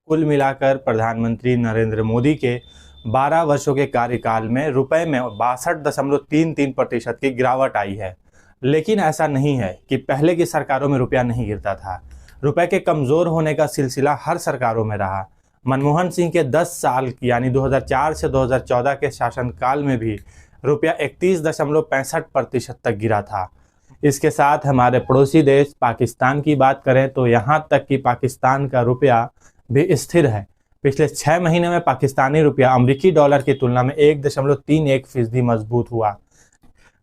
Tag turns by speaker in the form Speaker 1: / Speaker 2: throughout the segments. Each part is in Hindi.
Speaker 1: कुल मिलाकर प्रधानमंत्री नरेंद्र मोदी के 12 वर्षों के कार्यकाल में रुपए में 62.33% की गिरावट आई है। लेकिन ऐसा नहीं है कि पहले की सरकारों में रुपया नहीं गिरता था। रुपए के कमज़ोर होने का सिलसिला हर सरकारों में रहा। मनमोहन सिंह के 10 साल यानी 2004 से 2014 के शासनकाल में भी रुपया 31.65% तक गिरा था। इसके साथ हमारे पड़ोसी देश पाकिस्तान की बात करें तो यहाँ तक कि पाकिस्तान का रुपया भी स्थिर है। पिछले 6 महीने में पाकिस्तानी रुपया अमेरिकी डॉलर की तुलना में 1.31% मजबूत हुआ।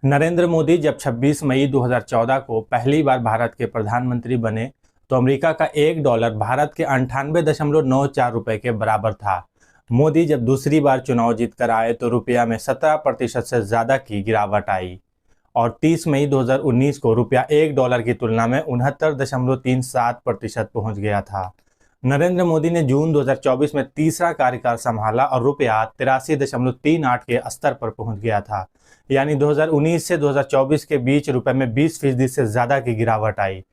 Speaker 1: नरेंद्र मोदी जब 26 मई 2014 को पहली बार भारत के प्रधानमंत्री बने तो अमेरिका का $1 भारत के 98.94 रुपये के बराबर था। मोदी जब दूसरी बार चुनाव जीतकर आए तो रुपया में 17% से ज़्यादा की गिरावट आई और 30 मई 2019 को रुपया $1 की तुलना में 69.37% पहुँच गया था। नरेंद्र मोदी ने जून 2024 में तीसरा कार्यकाल संभाला और रुपया 83.38 के स्तर पर पहुंच गया था। यानी 2019 से 2024 के बीच रुपए में 20% से ज़्यादा की गिरावट आई।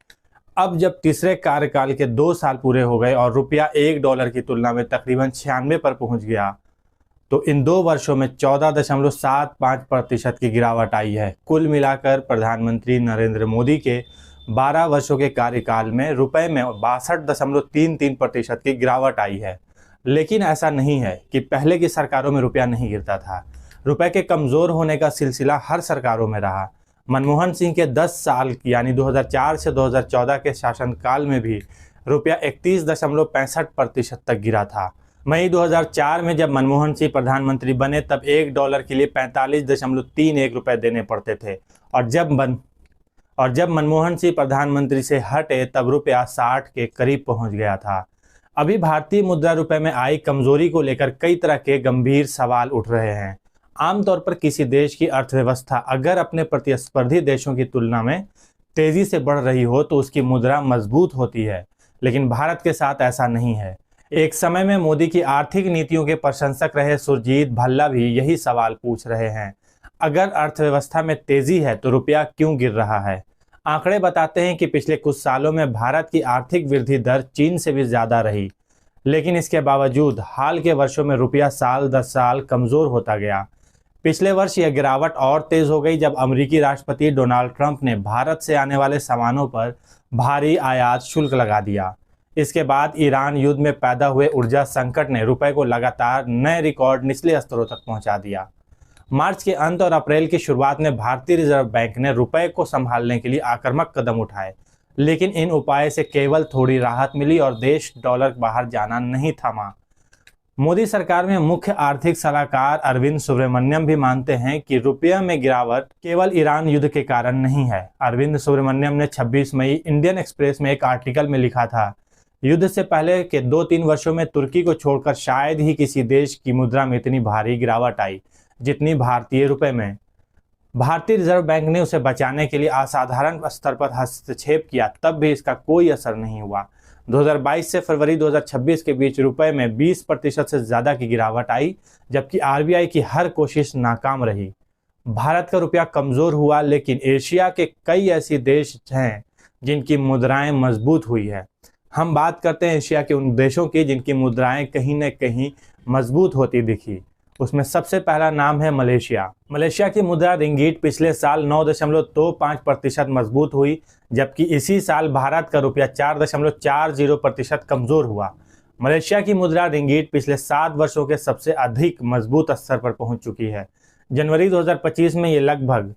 Speaker 1: अब जब तीसरे कार्यकाल के 2 साल पूरे हो गए और रुपया $1 की तुलना में तकरीबन 96 पर पहुंच गया तो इन 2 वर्षों में 14.75% की गिरावट आई है। कुल मिलाकर प्रधानमंत्री नरेंद्र मोदी के 12 वर्षों के कार्यकाल में रुपए में 62.33% की गिरावट आई है। लेकिन ऐसा नहीं है कि पहले की सरकारों में रुपया नहीं गिरता था। रुपए के कमज़ोर होने का सिलसिला हर सरकारों में रहा। मनमोहन सिंह के 10 साल यानी 2004 से 2014 के शासनकाल में भी रुपया 31.65% तक गिरा था। मई 2004 में जब मनमोहन सिंह प्रधानमंत्री बने तब $1 के लिए 45.31 रुपये देने पड़ते थे और जब मनमोहन सिंह प्रधानमंत्री से हटे तब रुपया 60 के करीब पहुंच गया था। अभी भारतीय मुद्रा रुपए में आई कमजोरी को लेकर कई तरह के गंभीर सवाल उठ रहे हैं। आमतौर पर किसी देश की अर्थव्यवस्था अगर अपने प्रतिस्पर्धी देशों की तुलना में तेजी से बढ़ रही हो तो उसकी मुद्रा मजबूत होती है, लेकिन भारत के साथ ऐसा नहीं है। एक समय में मोदी की आर्थिक नीतियों के प्रशंसक रहे सुरजीत भल्ला भी यही सवाल पूछ रहे हैं। अगर अर्थव्यवस्था में तेजी है तो रुपया क्यों गिर रहा है? आंकड़े बताते हैं कि पिछले कुछ सालों में भारत की आर्थिक वृद्धि दर चीन से भी ज़्यादा रही, लेकिन इसके बावजूद हाल के वर्षों में रुपया साल दर साल कमज़ोर होता गया। पिछले वर्ष यह गिरावट और तेज़ हो गई जब अमेरिकी राष्ट्रपति डोनाल्ड ट्रंप ने भारत से आने वाले सामानों पर भारी आयात शुल्क लगा दिया। इसके बाद ईरान युद्ध में पैदा हुए ऊर्जा संकट ने रुपये को लगातार नए रिकॉर्ड निचले स्तरों तक पहुंचा दिया। मार्च के अंत और अप्रैल की शुरुआत में भारतीय रिजर्व बैंक ने रुपये को संभालने के लिए आक्रामक कदम उठाए, लेकिन इन उपाय से केवल थोड़ी राहत मिली और देश डॉलर बाहर जाना नहीं थमा। मोदी सरकार में मुख्य आर्थिक सलाहकार अरविंद सुब्रमण्यम भी मानते हैं कि रुपये में गिरावट केवल ईरान युद्ध के कारण नहीं है। अरविंद सुब्रमण्यम ने 26 मई इंडियन एक्सप्रेस में एक आर्टिकल में लिखा था, युद्ध से पहले के 2-3 वर्षों में तुर्की को छोड़कर शायद ही किसी देश की मुद्रा में इतनी भारी गिरावट आई जितनी भारतीय रुपए में। भारतीय रिजर्व बैंक ने उसे बचाने के लिए असाधारण स्तर पर हस्तक्षेप किया, तब भी इसका कोई असर नहीं हुआ। 2022 से फरवरी 2026 के बीच रुपए में 20% से ज़्यादा की गिरावट आई, जबकि आरबीआई की हर कोशिश नाकाम रही। भारत का रुपया कमज़ोर हुआ, लेकिन एशिया के कई ऐसे देश हैं जिनकी मुद्राएं मजबूत हुई है। हम बात करते हैं एशिया के उन देशों की जिनकी मुद्राएं कहीं न कहीं मजबूत होती दिखी। उसमें सबसे पहला नाम है मलेशिया। मलेशिया की मुद्रा रिंगीट पिछले साल 9.25% मजबूत हुई, जबकि इसी साल भारत का रुपया 4.40% कमज़ोर हुआ। मलेशिया की मुद्रा रिंगीट पिछले 7 वर्षों के सबसे अधिक मजबूत स्तर पर पहुंच चुकी है। जनवरी 2025 में ये लगभग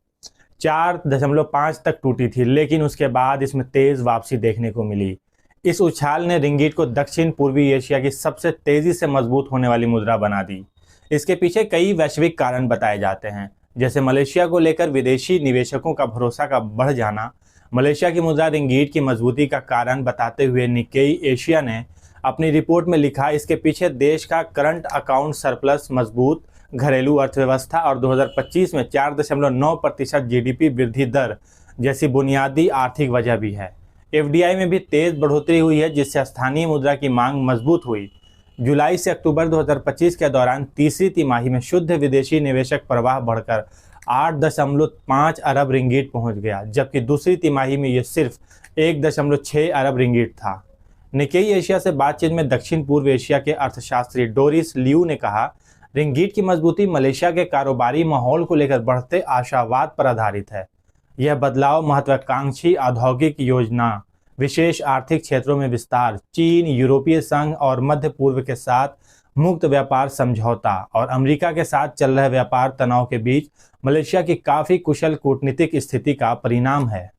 Speaker 1: 4.5 तक टूटी थी, लेकिन उसके बाद इसमें तेज़ वापसी देखने को मिली। इस उछाल ने रिंगीट को दक्षिण पूर्वी एशिया की सबसे तेज़ी से मजबूत होने वाली मुद्रा बना दी। इसके पीछे कई वैश्विक कारण बताए जाते हैं, जैसे मलेशिया को लेकर विदेशी निवेशकों का भरोसा का बढ़ जाना। मलेशिया की मुद्रा रिंगीट की मजबूती का कारण बताते हुए निक्केई एशिया ने अपनी रिपोर्ट में लिखा, इसके पीछे देश का करंट अकाउंट सरप्लस, मजबूत घरेलू अर्थव्यवस्था और 2025 में 4.9% जीडीपी वृद्धि दर जैसी बुनियादी आर्थिक वजह भी है। एफडीआई में भी तेज़ बढ़ोतरी हुई है, जिससे स्थानीय मुद्रा की मांग मजबूत हुई। जुलाई से अक्टूबर 2025 के दौरान तीसरी तिमाही में शुद्ध विदेशी निवेशक प्रवाह बढ़कर 8.5 अरब रिंगीट पहुंच गया, जबकि दूसरी तिमाही में यह सिर्फ 1.6 अरब रिंगीट था। निक्केई एशिया से बातचीत में दक्षिण पूर्व एशिया के अर्थशास्त्री डोरिस लियू ने कहा, रिंगीट की मजबूती मलेशिया के कारोबारी माहौल को लेकर बढ़ते आशावाद पर आधारित है। यह बदलाव महत्वाकांक्षी औद्योगिक योजना, विशेष आर्थिक क्षेत्रों में विस्तार, चीन, यूरोपीय संघ और मध्य पूर्व के साथ मुक्त व्यापार समझौता और अमेरिका के साथ चल रहे व्यापार तनाव के बीच मलेशिया की काफी कुशल कूटनीतिक स्थिति का परिणाम है।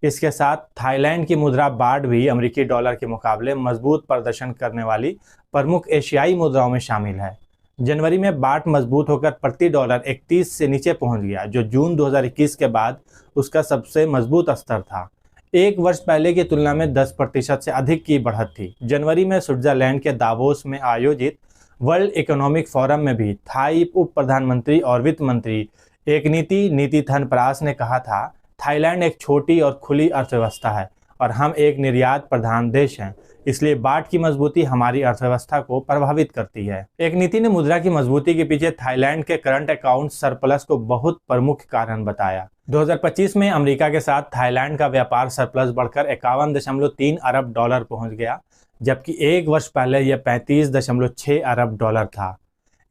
Speaker 1: इसके साथ थाईलैंड की मुद्रा बाट भी अमेरिकी डॉलर के मुकाबले मजबूत प्रदर्शन करने वाली प्रमुख एशियाई मुद्राओं में शामिल है। जनवरी में बाट मजबूत होकर प्रति डॉलर 31 से नीचे पहुंच गया, जो जून 2021 के बाद उसका सबसे मजबूत स्तर था। एक वर्ष पहले की तुलना में 10% से अधिक की बढ़त थी। जनवरी में स्विट्जरलैंड के दावोस में आयोजित वर्ल्ड इकोनॉमिक फोरम में भी थाई उप प्रधानमंत्री और वित्त मंत्री नीतिथन प्रास ने कहा था, थाईलैंड एक छोटी और खुली अर्थव्यवस्था है और हम एक निर्यात प्रधान देश हैं, इसलिए बाट की मजबूती हमारी अर्थव्यवस्था को प्रभावित करती है। एक नीति ने मुद्रा की मजबूती के पीछे थाईलैंड के करंट अकाउंट सरप्लस को बहुत प्रमुख कारण बताया। 2025 में अमेरिका के साथ थाईलैंड का व्यापार सरप्लस बढ़कर 51.3 अरब डॉलर पहुंच गया, जबकि एक वर्ष पहले यह 35.6 अरब डॉलर था।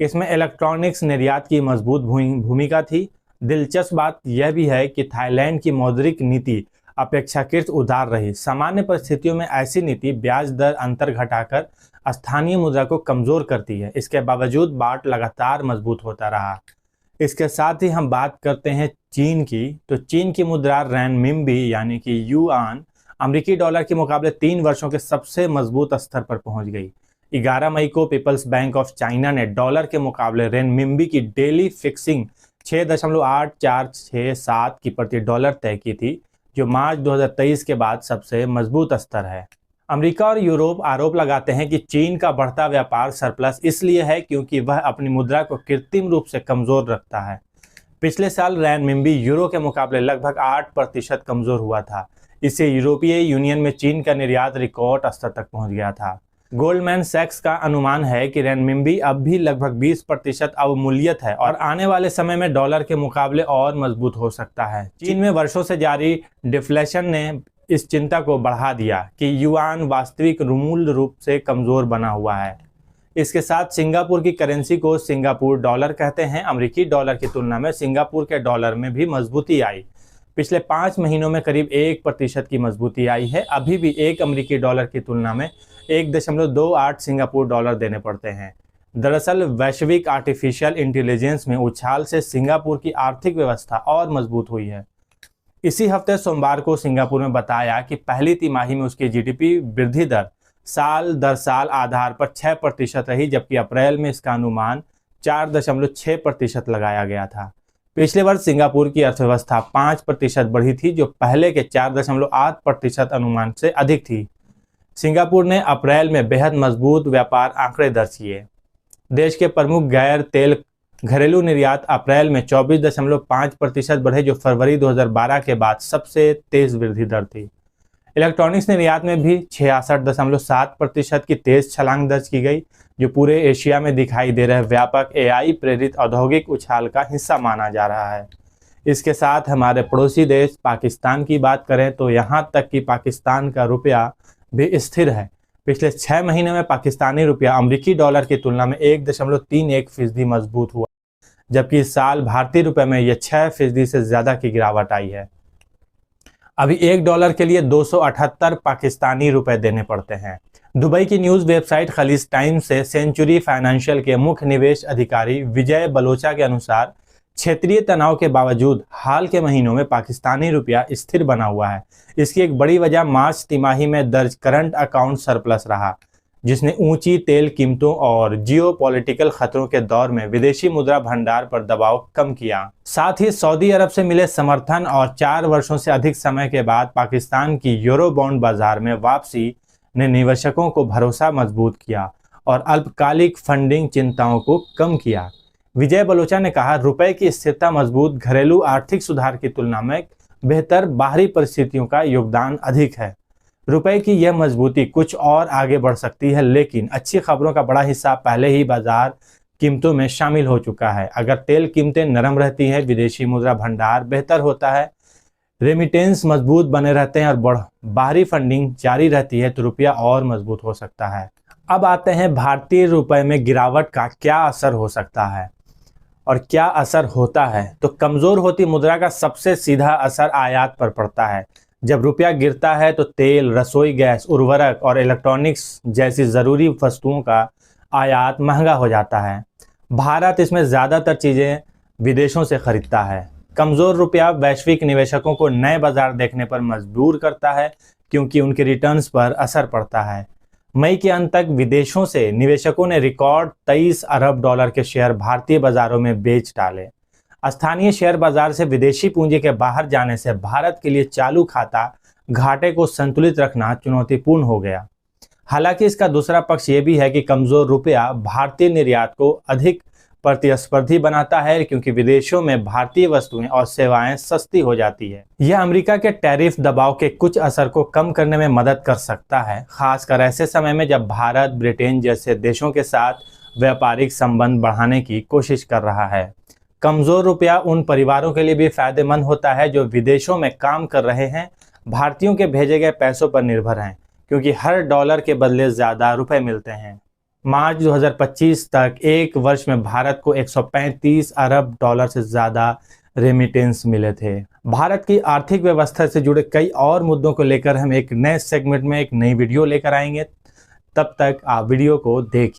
Speaker 1: इसमें इलेक्ट्रॉनिक्स निर्यात की मजबूत भूमिका थी। दिलचस्प बात यह भी है कि थाईलैंड की मौद्रिक नीति अपेक्षाकृत उदार रही। सामान्य परिस्थितियों में ऐसी नीति ब्याज दर अंतर घटाकर स्थानीय मुद्रा को कमजोर करती है। इसके बावजूद बाट लगातार मजबूत होता रहा। इसके साथ ही हम बात करते हैं चीन की, तो चीन की मुद्रा रेनमिनबी यानी कि युआन अमेरिकी डॉलर के मुकाबले 3 वर्षों के सबसे मजबूत स्तर पर पहुंच गई। 11 मई को पीपल्स बैंक ऑफ चाइना ने डॉलर के मुकाबले रेनमिनबी की डेली फिक्सिंग 6.8467 की प्रति डॉलर तय की थी, जो मार्च 2023 के बाद सबसे मजबूत स्तर है। अमेरिका और यूरोप आरोप लगाते हैं कि चीन का बढ़ता व्यापार सरप्लस इसलिए है क्योंकि वह अपनी मुद्रा को कृत्रिम रूप से कमजोर रखता है। पिछले साल रेनमिनबी यूरो के मुकाबले लगभग 8% कमजोर हुआ था। इससे यूरोपीय यूनियन में चीन का निर्यात रिकॉर्ड स्तर तक पहुंच गया था। गोल्डमैन सैक्स का अनुमान है कि रेनमिनबी अब भी लगभग 20% अवमूल्यित है और आने वाले समय में डॉलर के मुकाबले और मजबूत हो सकता है। चीन में वर्षों से जारी डिफ्लेशन ने इस चिंता को बढ़ा दिया कि युआन वास्तविक मूल रूप से कमजोर बना हुआ है। इसके साथ सिंगापुर की करेंसी को सिंगापुर डॉलर कहते हैं। अमेरिकी डॉलर की तुलना में सिंगापुर के डॉलर में भी मजबूती आई। पिछले 5 महीनों में करीब 1% की मजबूती आई है। अभी भी एक अमेरिकी डॉलर की तुलना में 1.28 सिंगापुर डॉलर देने पड़ते हैं। दरअसल वैश्विक आर्टिफिशियल इंटेलिजेंस में उछाल से सिंगापुर की आर्थिक व्यवस्था और मजबूत हुई है। इसी हफ्ते सोमवार को सिंगापुर में बताया कि पहली तिमाही में उसकी जीडीपी वृद्धि दर साल दर साल आधार पर 6% रही, जबकि अप्रैल में इसका अनुमान 4.6% लगाया गया था। पिछले वर्ष सिंगापुर की अर्थव्यवस्था 5% बढ़ी थी, जो पहले के 4.8% अनुमान से अधिक थी। सिंगापुर ने अप्रैल में बेहद मजबूत व्यापार आंकड़े दर्ज किए। देश के प्रमुख गैर तेल घरेलू निर्यात अप्रैल में 24.5% बढ़े, जो फरवरी 2012 के बाद सबसे तेज वृद्धि दर थी। इलेक्ट्रॉनिक्स निर्यात में भी 66.7% की तेज छलांग दर्ज की गई, जो पूरे एशिया में दिखाई दे रहे व्यापक एआई प्रेरित औद्योगिक उछाल का हिस्सा माना जा रहा है। इसके साथ हमारे पड़ोसी देश पाकिस्तान की बात करें तो यहाँ तक कि पाकिस्तान का रुपया भी स्थिर है। पिछले 6 महीने में पाकिस्तानी रुपया अमेरिकी डॉलर की तुलना में 1.31% मजबूत हुआ, जबकि इस साल भारतीय रुपये में यह 6% से ज्यादा की गिरावट आई है। अभी $1 के लिए 278 पाकिस्तानी रुपए देने पड़ते हैं। दुबई की न्यूज वेबसाइट खलीज टाइम्स से सेंचुरी फाइनेंशियल के मुख्य निवेश अधिकारी विजय बलोचा के अनुसार क्षेत्रीय तनाव के बावजूद हाल के महीनों में पाकिस्तानी रुपया स्थिर बना हुआ है। इसकी एक बड़ी वजह मार्च तिमाही में दर्ज करंट अकाउंट सरप्लस रहा, जिसने ऊंची तेल कीमतों और जियोपॉलिटिकल खतरों के दौर में विदेशी मुद्रा भंडार पर दबाव कम किया। साथ ही सऊदी अरब से मिले समर्थन और 4 वर्षों से अधिक समय के बाद पाकिस्तान की यूरो बॉन्ड बाजार में वापसी ने निवेशकों को भरोसा मजबूत किया और अल्पकालिक फंडिंग चिंताओं को कम किया। विजय बलोचा ने कहा, रुपए की स्थिरता मजबूत घरेलू आर्थिक सुधार की तुलना में बेहतर बाहरी परिस्थितियों का योगदान अधिक है। रुपए की यह मजबूती कुछ और आगे बढ़ सकती है, लेकिन अच्छी खबरों का बड़ा हिस्सा पहले ही बाजार कीमतों में शामिल हो चुका है। अगर तेल कीमतें नरम रहती हैं, विदेशी मुद्रा भंडार बेहतर होता है, रेमिटेंस मजबूत बने रहते हैं और बाहरी फंडिंग जारी रहती है तो रुपया और मजबूत हो सकता है। अब आते हैं भारतीय रुपए में गिरावट का क्या असर हो सकता है और क्या असर होता है। तो कमजोर होती मुद्रा का सबसे सीधा असर आयात पर पड़ता है। जब रुपया गिरता है तो तेल, रसोई गैस, उर्वरक और इलेक्ट्रॉनिक्स जैसी जरूरी वस्तुओं का आयात महंगा हो जाता है। भारत इसमें ज्यादातर चीजें विदेशों से खरीदता है। कमजोर रुपया वैश्विक निवेशकों को नए बाजार देखने पर मजबूर करता है क्योंकि उनके रिटर्न्स पर असर पड़ता है। मई के अंत तक विदेशों से निवेशकों ने रिकॉर्ड 23 अरब डॉलर के शेयर भारतीय बाजारों में बेच डाले। स्थानीय शेयर बाजार से विदेशी पूंजी के बाहर जाने से भारत के लिए चालू खाता घाटे को संतुलित रखना चुनौतीपूर्ण हो गया। हालांकि इसका दूसरा पक्ष ये भी है कि कमजोर रुपया भारतीय निर्यात को अधिक प्रतिस्पर्धी बनाता है क्योंकि विदेशों में भारतीय वस्तुएं और सेवाएं सस्ती हो जाती है। यह अमेरिका के टैरिफ दबाव के कुछ असर को कम करने में मदद कर सकता है, खासकर ऐसे समय में जब भारत ब्रिटेन जैसे देशों के साथ व्यापारिक संबंध बढ़ाने की कोशिश कर रहा है। कमजोर रुपया उन परिवारों के लिए भी फायदेमंद होता है जो विदेशों में काम कर रहे हैं, भारतीयों के भेजे गए पैसों पर निर्भर हैं क्योंकि हर डॉलर के बदले ज्यादा रुपए मिलते हैं। मार्च 2025 तक एक वर्ष में भारत को 135 अरब डॉलर से ज्यादा रेमिटेंस मिले थे। भारत की आर्थिक व्यवस्था से जुड़े कई और मुद्दों को लेकर हम एक नए सेगमेंट में एक नई वीडियो लेकर आएंगे। तब तक आप वीडियो को देखिए।